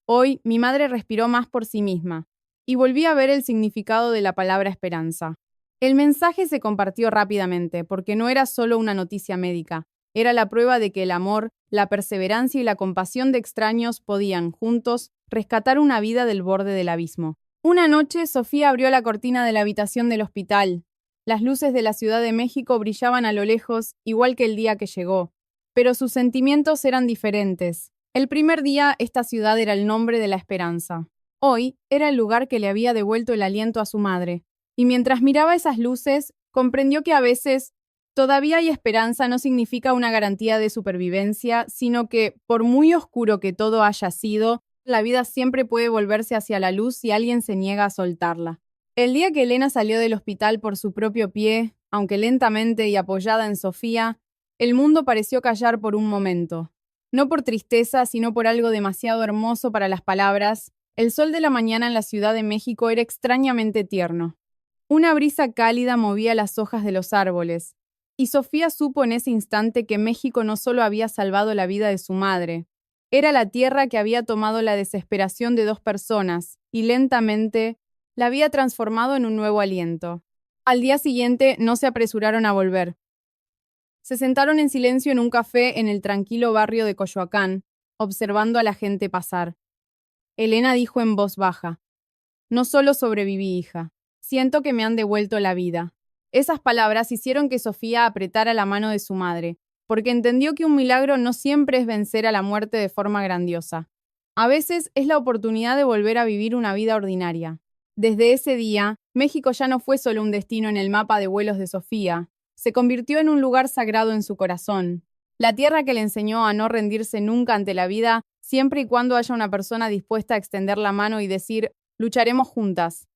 Hoy mi madre respiró más por sí misma, y volví a ver el significado de la palabra esperanza. El mensaje se compartió rápidamente, porque no era solo una noticia médica, era la prueba de que el amor, la perseverancia y la compasión de extraños podían, juntos, rescatar una vida del borde del abismo. Una noche, Sofía abrió la cortina de la habitación del hospital. Las luces de la Ciudad de México brillaban a lo lejos, igual que el día que llegó, pero sus sentimientos eran diferentes. El primer día, esta ciudad era el nombre de la esperanza. Hoy, era el lugar que le había devuelto el aliento a su madre. Y mientras miraba esas luces, comprendió que a veces todavía hay esperanza no significa una garantía de supervivencia, sino que, por muy oscuro que todo haya sido, la vida siempre puede volverse hacia la luz si alguien se niega a soltarla. El día que Elena salió del hospital por su propio pie, aunque lentamente y apoyada en Sofía, el mundo pareció callar por un momento. No por tristeza, sino por algo demasiado hermoso para las palabras, el sol de la mañana en la Ciudad de México era extrañamente tierno. Una brisa cálida movía las hojas de los árboles, y Sofía supo en ese instante que México no solo había salvado la vida de su madre, era la tierra que había tomado la desesperación de dos personas, y lentamente la había transformado en un nuevo aliento. Al día siguiente no se apresuraron a volver. Se sentaron en silencio en un café en el tranquilo barrio de Coyoacán, observando a la gente pasar. Elena dijo en voz baja: «No solo sobreviví, hija. Siento que me han devuelto la vida». Esas palabras hicieron que Sofía apretara la mano de su madre, porque entendió que un milagro no siempre es vencer a la muerte de forma grandiosa. A veces es la oportunidad de volver a vivir una vida ordinaria. Desde ese día, México ya no fue solo un destino en el mapa de vuelos de Sofía, se convirtió en un lugar sagrado en su corazón. La tierra que le enseñó a no rendirse nunca ante la vida, siempre y cuando haya una persona dispuesta a extender la mano y decir: «Lucharemos juntas».